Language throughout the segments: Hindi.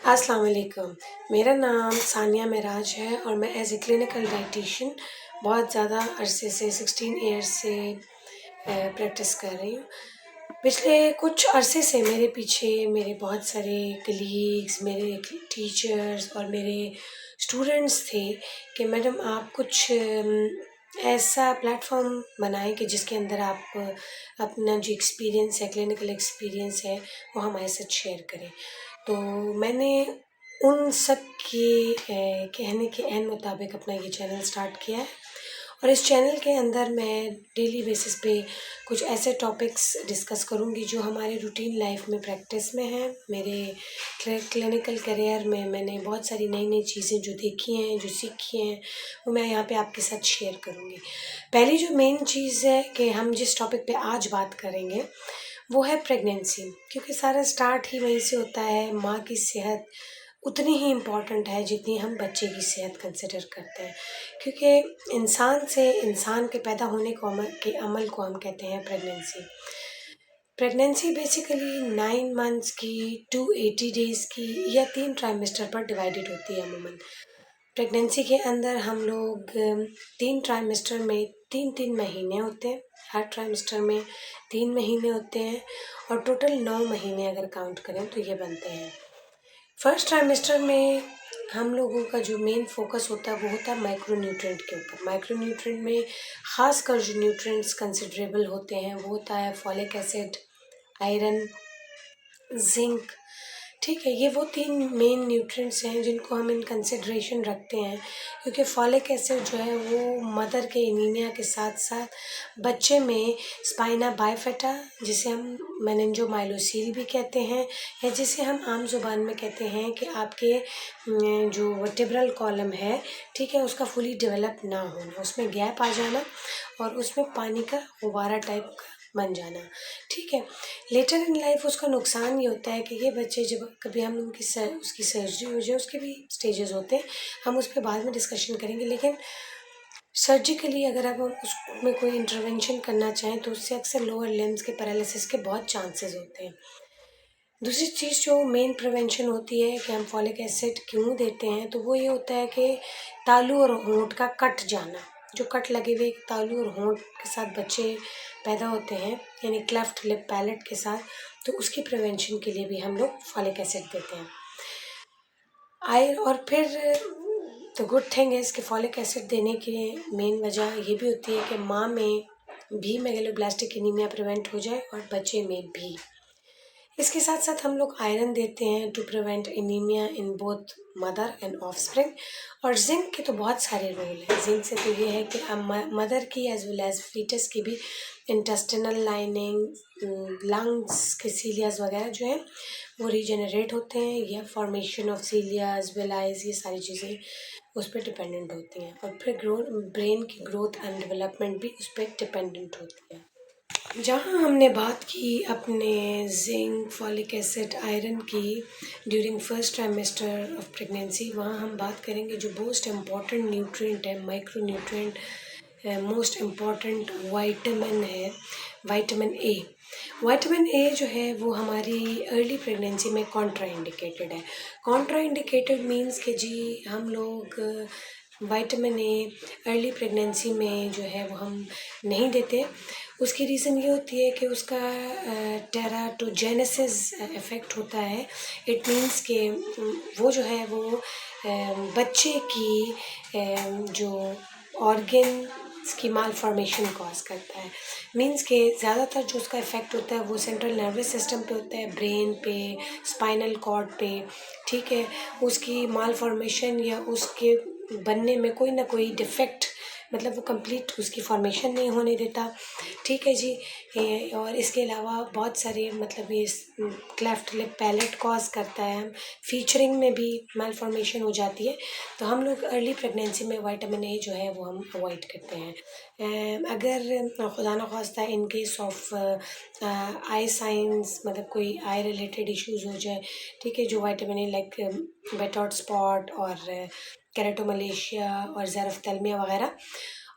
अस्सलाम वालेकुम। मेरा नाम सानिया महराज है और मैं एज़ ए क्लिनिकल डायटीशियन बहुत ज़्यादा अरसे से 16 ईयर्स से प्रैक्टिस कर रही हूँ। पिछले कुछ अरसे से मेरे पीछे मेरे बहुत सारे कलीग्स, मेरे टीचर्स और मेरे स्टूडेंट्स थे कि मैडम आप कुछ ऐसा प्लेटफ़ॉर्म बनाएँ कि जिसके अंदर आप अपना जो एक्सपीरियंस है, क्लिनिकल एक्सपीरियंस है, वो हमारे साथ शेयर करें। तो मैंने उन सब के कहने के ऐन मुताबिक अपना ये चैनल स्टार्ट किया है और इस चैनल के अंदर मैं डेली बेसिस पे कुछ ऐसे टॉपिक्स डिस्कस करूँगी जो हमारे रूटीन लाइफ में प्रैक्टिस में हैं। मेरे क्लिनिकल करियर में मैंने बहुत सारी नई चीज़ें जो देखी हैं, जो सीखी हैं, वो मैं यहाँ पे आपके साथ शेयर करूँगी। पहली जो मेन चीज़ है कि हम जिस टॉपिक पे आज बात करेंगे वो है प्रेगनेंसी, क्योंकि सारा स्टार्ट ही वहीं से होता है। माँ की सेहत उतनी ही इम्पॉर्टेंट है जितनी हम बच्चे की सेहत कंसिडर करते हैं, क्योंकि इंसान से इंसान के पैदा होने के अमल को हम कहते हैं प्रेगनेंसी। प्रेगनेंसी बेसिकली 9 मंथ्स की, 280 डेज़ की या 3 ट्राइमेस्टर पर डिवाइडेड होती है अमूमन। प्रेगनेंसी के अंदर हम लोग 3 ट्राइमेस्टर में 3-3 महीने होते हैं। हर ट्राइमेस्टर में 3 महीने होते हैं और टोटल 9 महीने अगर काउंट करें तो ये बनते हैं। फर्स्ट ट्राइमेस्टर में हम लोगों का जो मेन फोकस होता है वो होता है माइक्रो न्यूट्रिएंट के ऊपर। माइक्रो न्यूट्रिएंट में ख़ासकर जो न्यूट्रिएंट्स कंसिडरेबल होते हैं वो होता है फॉलिक एसिड, आयरन, ज़िंक। ठीक है, ये वो 3 मेन न्यूट्रिएंट्स हैं जिनको हम इन कंसिडरेशन रखते हैं, क्योंकि फॉलिक एसिड जो है वो मदर के एनीमिया के साथ-साथ बच्चे में स्पाइना बाइफेटा, जिसे हम मेनिंजोमाइलोसिल भी कहते हैं, या जिसे हम आम ज़ुबान में कहते हैं कि आपके जो वर्टेब्रल कॉलम है, ठीक है, उसका फुली डेवलप ना होना, उसमें गैप आ जाना और उसमें पानी का फुव्वारा टाइप का बन जाना। ठीक है, लेटर इन लाइफ उसका नुकसान ये होता है कि ये बच्चे जब कभी हम उसकी सर्जरी हो जाए, उसके भी स्टेजेस होते हैं, हम उस पर बाद में डिस्कशन करेंगे। लेकिन सर्जिकली अगर अब हम उसमें कोई इंटरवेंशन करना चाहें तो उससे अक्सर लोअर लिम्स के पैरालिसिस के बहुत चांसेस होते हैं। दूसरी चीज़ जो मेन प्रिवेंशन होती है कि हम फॉलिक एसिड क्यों देते हैं, तो वो ये होता है कि तालू और होंठ का कट जाना, जो कट लगे हुए तालू और होंठ के साथ बच्चे पैदा होते हैं, यानी क्लेफ्ट लिप पैलेट के साथ, तो उसकी प्रिवेंशन के लिए भी हम लोग फॉलिक एसिड देते हैं। और फिर द गुड थिंग इज़ कि फॉलिक एसिड देने की मेन वजह ये भी होती है कि माँ में भी मेगलोब्लास्टिक एनीमिया प्रिवेंट हो जाए और बच्चे में भी। इसके साथ साथ हम लोग आयरन देते हैं to prevent anaemia in both mother and offspring. और जिंक के तो बहुत सारे रोल हैं। जिंक से तो ये है कि मदर की एज वेल एज फीटस की भी इंटेस्टिनल लाइनिंग, लंग्स के सीलियाज वगैरह जो हैं वो रीजनरेट होते हैं, या फॉर्मेशन ऑफ सीलियाज, विलाइज, ये सारी चीज़ें उस पर डिपेंडेंट होती हैं। और फिर ब्रेन की ग्रोथ एंड डेवलपमेंट भी उस पर डिपेंडेंट होती है। जहाँ हमने बात की अपने जिंक, फॉलिक एसिड, आयरन की during first trimester of pregnancy, वहाँ हम बात करेंगे जो मोस्ट इम्पॉर्टेंट न्यूट्रिएंट है, micro nutrient, most important vitamin है विटामिन ए। विटामिन ए जो है वो हमारी अर्ली प्रेगनेंसी में कॉन्ट्रा इंडिकेटेड है। कॉन्ट्रा इंडिकेटेड मीन्स कि जी हम लोग विटामिन ए अर्ली प्रेगनेंसी में जो है वो हम नहीं देते। उसकी रीज़न ये होती है कि उसका टेराटोजेनेसिस इफ़ेक्ट होता है। इट मीन्स कि वो जो है वो बच्चे की जो ऑर्गन्स की माल फॉर्मेशन कॉज करता है। मीन्स के ज़्यादातर जो उसका इफ़ेक्ट होता है वो सेंट्रल नर्वस सिस्टम पे होता है, ब्रेन पे, स्पाइनल कॉर्ड पे। ठीक है, उसकी माल फॉर्मेशन या उसके बनने में कोई ना कोई डिफेक्ट, मतलब वो कंप्लीट उसकी फॉर्मेशन नहीं होने देता। ठीक है जी। और इसके अलावा बहुत सारे मतलब ये क्लेफ्ट लिप पैलेट कॉज करता है, फीचरिंग में भी माल फॉर्मेशन हो जाती है। तो हम लोग अर्ली प्रेगनेंसी में विटामिन ए जो है वो हम अवॉइड करते हैं। अगर खुदा न खास्ता इन केस ऑफ आई साइंस, मतलब कोई आई रिलेटेड इश्यूज़ हो जाए, ठीक है, जो विटामिन ए लाइक बेटॉट स्पॉट और केराटोमलेशिया और ज़ेरोफ्थेल्मिया वगैरह,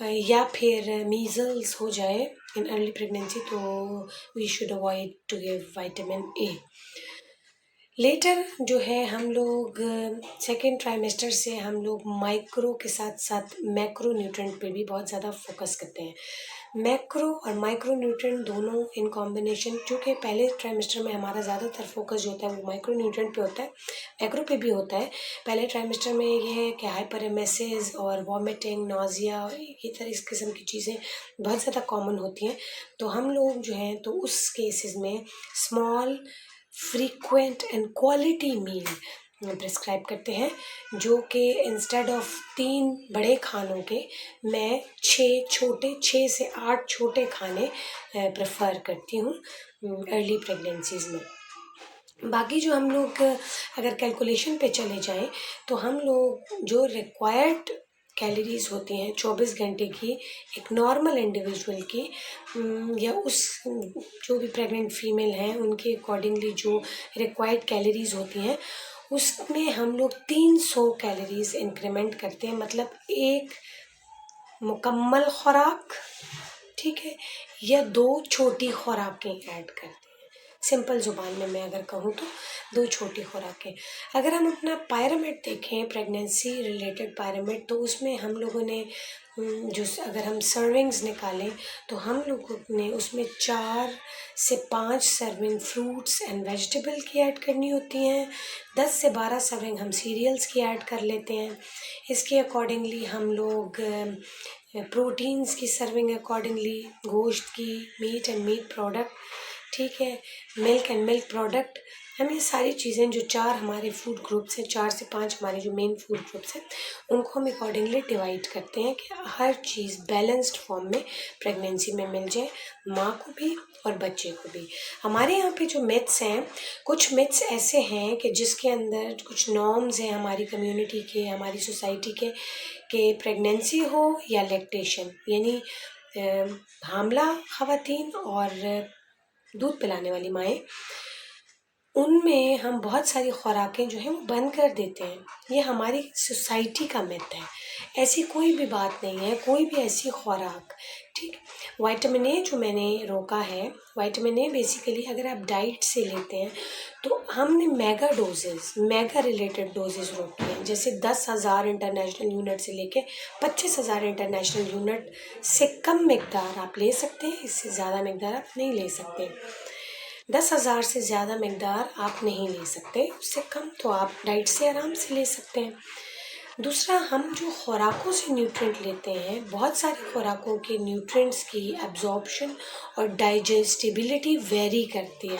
या फिर मीज़ल्स हो जाए इन अर्ली प्रेगनेंसी, तो we should avoid to give vitamin A. Later जो है हम लोग सेकेंड ट्राइमेस्टर से हम लोग माइक्रो के साथ साथ मैक्रो न्यूट्रेंट पे भी बहुत ज़्यादा फोकस करते हैं। मैक्रो और माइक्रो न्यूट्रेंट दोनों इन कॉम्बिनेशन, क्योंकि पहले ट्राइमेस्टर में हमारा ज़्यादातर फोकस जो होता है वो माइक्रो न्यूट्रेंट पे होता है, मैक्रो पे भी होता है। पहले ट्राइमेस्टर में ये है कि हाइपरेमेसिस और वॉमिटिंग, नोज़िया, ये तरह इस किस्म की चीज़ें बहुत ज़्यादा कॉमन होती हैं। तो हम लोग जो हैं तो उस केसेस में small frequent and quality meal prescribe करते हैं, जो कि इंस्टेड ऑफ 3 बड़े खानों के मैं 6 से 8 छोटे खाने प्रेफर करती हूँ अर्ली प्रेगनेंसीज़ में। बाकी जो हम लोग अगर कैलकुलेशन पे चले जाएं तो हम लोग जो रिक्वायर्ड कैलोरीज होती हैं 24 घंटे की एक नॉर्मल इंडिविजुअल की, या उस जो भी प्रेग्नेंट फीमेल हैं उनके अकॉर्डिंगली जो रिक्वायर्ड कैलोरीज होती हैं उसमें हम लोग 300 कैलोरीज इंक्रीमेंट करते हैं। मतलब एक मुकम्मल खुराक, ठीक है, या 2 छोटी खुराकें ऐड करते हैं। सिंपल ज़ुबान में मैं अगर कहूँ तो 2 छोटी खुराकें। अगर हम अपना पायरामिड देखें, प्रेगनेंसी रिलेटेड पायरामिड, तो उसमें हम लोगों ने जो अगर हम सर्विंग्स निकालें तो हम लोगों ने उसमें 4 से 5 सर्विंग फ्रूट्स एंड वेजिटेबल की ऐड करनी होती हैं। 10 से 12 सर्विंग हम सीरियल्स की ऐड कर लेते हैं। इसके अकॉर्डिंगली हम लोग प्रोटीन्स की सर्विंग अकॉर्डिंगली गोश्त की, मीट एंड मीट प्रोडक्ट, ठीक है, मिल्क एंड मिल्क प्रोडक्ट, हम ये सारी चीज़ें जो 4 हमारे फूड ग्रुप्स हैं, 4 से 5 हमारे जो मेन फूड ग्रुप्स हैं, उनको हम अकॉर्डिंगली डिवाइड करते हैं कि हर चीज़ बैलेंस्ड फॉर्म में प्रेगनेंसी में मिल जाए, माँ को भी और बच्चे को भी। हमारे यहाँ पे जो मिथ्स हैं, कुछ मिथ्स ऐसे हैं कि जिसके अंदर कुछ नॉर्म्स हैं हमारी कम्युनिटी के, हमारी सोसाइटी के, कि प्रेगनेंसी हो या लैक्टेशन, यानी हामला ख़वातीन और दूध पिलाने वाली माएँ, उनमें हम बहुत सारी खुराकें जो हैं वो बंद कर देते हैं। ये हमारी सोसाइटी का मिथ है, ऐसी कोई भी बात नहीं है, कोई भी ऐसी खुराक, ठीक। विटामिन ए जो मैंने रोका है, विटामिन ए बेसिकली अगर आप डाइट से लेते हैं तो हमने मेगा रिलेटेड डोजेज़ रोके हैं। जैसे 10,000 इंटरनेशनल यूनिट से लेके 25,000 इंटरनेशनल यूनिट से कम मिकदार आप ले सकते हैं, इससे ज़्यादा मिकदार आप नहीं ले सकते। 10,000 से ज़्यादा मिकदार आप नहीं ले सकते, उससे कम तो आप डाइट से आराम से ले सकते हैं। दूसरा, हम जो खुराकों से न्यूट्रिएंट लेते हैं, बहुत सारी खुराकों के न्यूट्रिएंट्स की एब्जॉर्प्शन और डाइजेस्टिबिलिटी वेरी करती है।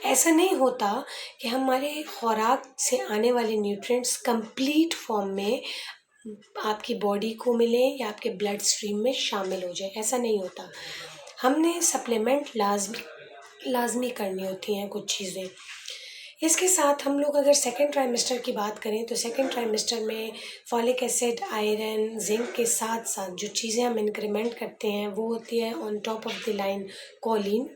ऐसा नहीं होता कि हमारे खुराक से आने वाले न्यूट्रिएंट्स कंप्लीट फॉर्म में आपकी बॉडी को मिले या आपके ब्लड स्ट्रीम में शामिल हो जाए, ऐसा नहीं होता। हमने सप्लीमेंट लाजमी करनी होती हैं कुछ चीज़ें। इसके साथ हम लोग अगर सेकेंड ट्राइमेस्टर की बात करें तो सेकेंड ट्राइमेस्टर में फॉलिक एसिड, आयरन, जिंक के साथ साथ जो चीज़ें हम इंक्रीमेंट करते हैं वो होती है on top of the line Colin.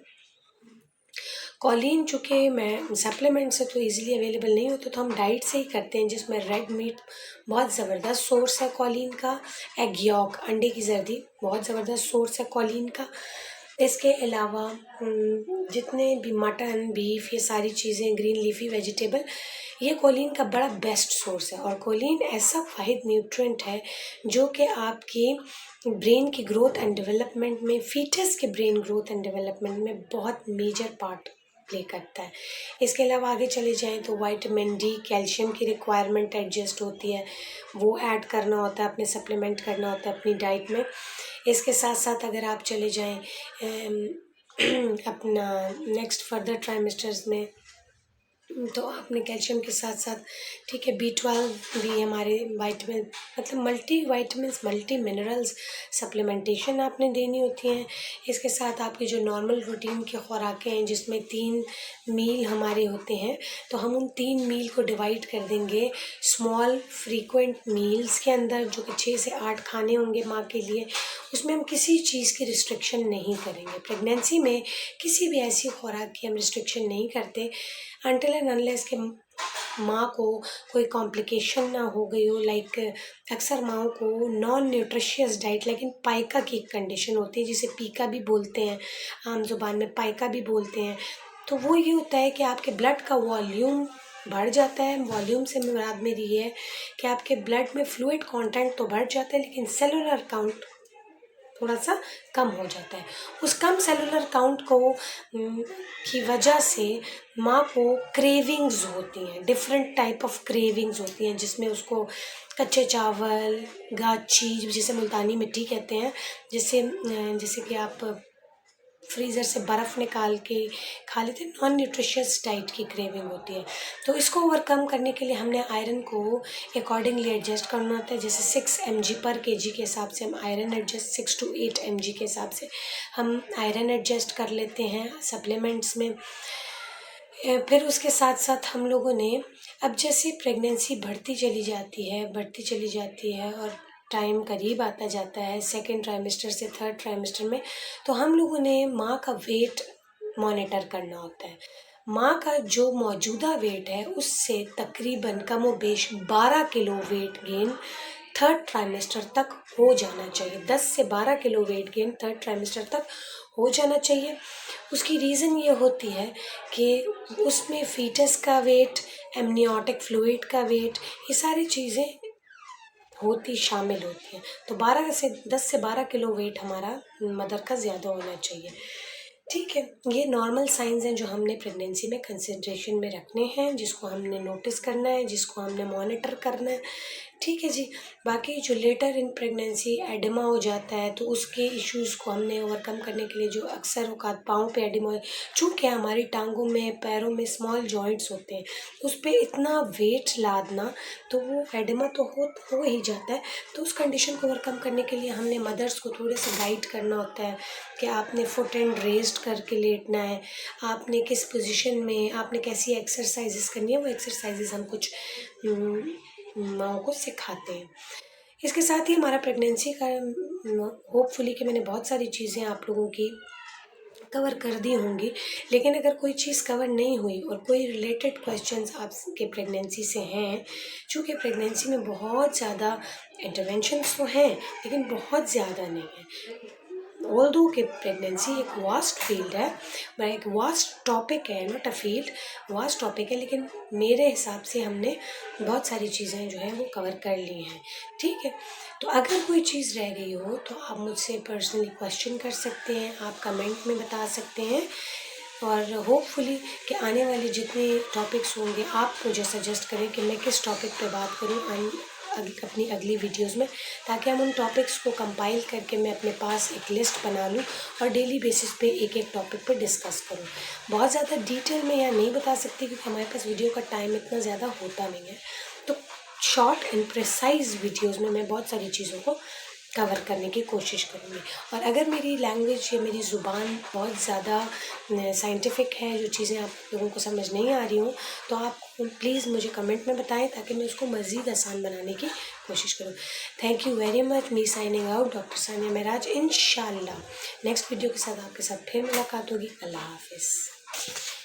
Colin चूँकि मैं सप्लीमेंट से तो इजीली अवेलेबल नहीं होता, तो हम डाइट से ही करते हैं, जिसमें रेड मीट बहुत ज़बरदस्त सोर्स है कॉलिन का, एग यॉक, अंडे की जर्दी बहुत ज़बरदस्त सोर्स है कॉलिन का। इसके अलावा जितने भी मटन, बीफ, ये सारी चीज़ें, ग्रीन लीफी वेजिटेबल, ये कोलिन का बड़ा बेस्ट सोर्स है। और कोलिन ऐसा वाहिद न्यूट्रिएंट है जो कि आपकी ब्रेन की ग्रोथ एंड डेवलपमेंट में, फीटस के ब्रेन ग्रोथ एंड डेवलपमेंट में बहुत मेजर पार्ट प्ले करता है। इसके अलावा आगे चले जाएं तो विटामिन डी, कैल्शियम की रिक्वायरमेंट एडजस्ट होती है, वो ऐड करना होता है, अपने सप्लीमेंट करना होता है अपनी डाइट में। इसके साथ साथ अगर आप चले जाएं अपना नेक्स्ट फर्दर ट्राइमेस्टर्स में, तो आपने कैल्शियम के साथ साथ, ठीक है, B12 भी हमारे विटामिन, मतलब multi vitamins, multi minerals supplementation आपने देनी होती हैं। इसके साथ आपकी जो नॉर्मल रूटीन की खुराकें हैं जिसमें 3 मील हमारे होते हैं, तो हम उन 3 मील को डिवाइड कर देंगे स्मॉल फ्रीक्वेंट मील्स के अंदर, जो कि 6 से 8 खाने होंगे माँ के लिए। उसमें हम किसी चीज़ की रिस्ट्रिक्शन नहीं करेंगे। प्रेगनेंसी में किसी भी ऐसी खुराक की हम रिस्ट्रिक्शन नहीं करते अनटिल एंड अनलेस कि माँ को कोई कॉम्प्लिकेशन ना हो गई हो। लाइक अक्सर माँओं को नॉन न्यूट्रिशियस डाइट लेकिन पाइका की एक कंडीशन होती है, जिसे पीका भी बोलते हैं, आम जुबान में पाइका भी बोलते हैं। तो वो ये होता है कि आपके ब्लड का वॉल्यूम बढ़ जाता है। वॉल्यूम से मुराद मेरी ये है कि आपके ब्लड में फ्लूइड कंटेंट तो बढ़ जाता है, लेकिन सेलुलर काउंट थोड़ा सा कम हो जाता है। उस कम सेलुलर काउंट को की वजह से माँ को क्रेविंग्स होती हैं, डिफरेंट टाइप ऑफ क्रेविंग्स होती हैं, जिसमें उसको कच्चे चावल, गाची जिसे मुल्तानी मिट्टी कहते हैं, जैसे कि आप फ्रीज़र से बर्फ़ निकाल के खा लेते हैं, नॉन न्यूट्रिशियस डाइट की क्रेविंग होती है। तो इसको ओवरकम करने के लिए हमने आयरन को अकॉर्डिंगली एडजस्ट करना होता है। जैसे 6 mg पर kg के हिसाब से हम आयरन एडजस्ट, 6 to 8 mg के हिसाब से हम आयरन एडजस्ट कर लेते हैं सप्लीमेंट्स में। फिर उसके साथ साथ हम लोगों ने, अब जैसे प्रेगनेंसी बढ़ती चली जाती है और टाइम करीब आता जाता है सेकेंड ट्राइमेस्टर से थर्ड ट्राइमेस्टर में, तो हम लोगों ने माँ का वेट मॉनिटर करना होता है। माँ का जो मौजूदा वेट है उससे तकरीबन कमोबेश 12 kilo weight gain third trimester तक हो जाना चाहिए। 10 से 12 kilo weight gain third trimester तक हो जाना चाहिए। उसकी रीज़न ये होती है कि उसमें फीटस का वेट, एमनियोटिक फ्लूइड का वेट, ये सारी चीज़ें शामिल होती हैं। तो 10 से 12 किलो वेट हमारा मदर का ज़्यादा होना चाहिए। ठीक है, ये नॉर्मल साइंस हैं जो हमने प्रेगनेंसी में कंसिडरेशन में रखने हैं, जिसको हमने नोटिस करना है, जिसको हमने मॉनिटर करना है। ठीक है जी। बाकी जो लेटर इन प्रेगनेंसी एडिमा हो जाता है, तो उसके इश्यूज़ को हमने ओवरकम करने के लिए, जो अक्सर औकात पाँव पे एडिमा, चूँकि हमारी टांगों में, पैरों में स्मॉल जॉइंट्स होते हैं, उस पर इतना वेट लादना, तो वो एडिमा तो हो ही जाता है। तो उस कंडीशन को ओवरकम करने के लिए हमने मदर्स को थोड़े से गाइड करना होता है कि आपने फुट एंड रेस्ट करके लेटना है, आपने किस पोजीशन में, आपने कैसी एक्सरसाइजेस करनी है, वो एक्सरसाइजेस हम कुछ माँओं को सिखाते हैं। इसके साथ ही हमारा प्रेगनेंसी का होपफुली कि मैंने बहुत सारी चीज़ें आप लोगों की कवर कर दी होंगी, लेकिन अगर कोई चीज़ कवर नहीं हुई और कोई रिलेटेड क्वेश्चंस आपके प्रेगनेंसी से हैं, चूँकि प्रेगनेंसी में बहुत ज़्यादा इंटरवेंशंस तो हैं, लेकिन बहुत ज़्यादा नहीं है। ऑल्दो कि प्रेगनेंसी एक वास्ट फील्ड है, एक वास्ट टॉपिक है, not a field, vast topic है, लेकिन मेरे हिसाब से हमने बहुत सारी चीज़ें जो हैं वो कवर कर ली हैं। ठीक है, तो अगर कोई चीज़ रह गई हो तो आप मुझसे पर्सनली क्वेश्चन कर सकते हैं, आप कमेंट में बता सकते हैं, और होपफुली कि आने वाले जितने टॉपिक्स होंगे आप मुझे सजेस्ट करें कि मैं किस टॉपिक पे बात करूं अपनी अगली वीडियोस में, ताकि हम उन टॉपिक्स को कंपाइल करके मैं अपने पास एक लिस्ट बना लूं और डेली बेसिस पे एक एक टॉपिक पे डिस्कस करूं। बहुत ज़्यादा डिटेल में यहाँ नहीं बता सकती क्योंकि हमारे पास वीडियो का टाइम इतना ज़्यादा होता नहीं है। तो शॉर्ट एंड प्रिसाइज वीडियोज़ में मैं बहुत सारी चीज़ों को कवर करने की कोशिश करूँगी। और अगर मेरी लैंग्वेज या मेरी ज़ुबान बहुत ज़्यादा साइंटिफिक है, जो चीज़ें आप लोगों को समझ नहीं आ रही हों, तो आप प्लीज़ मुझे कमेंट में बताएं ताकि मैं उसको मज़ीद आसान बनाने की कोशिश करूँ। Thank you very much. Me signing out, doctor Sania Mahraj. इंशाल्लाह नेक्स्ट वीडियो के साथ आपके साथ फिर मुलाकात होगी। अल्लाह हाफिज़।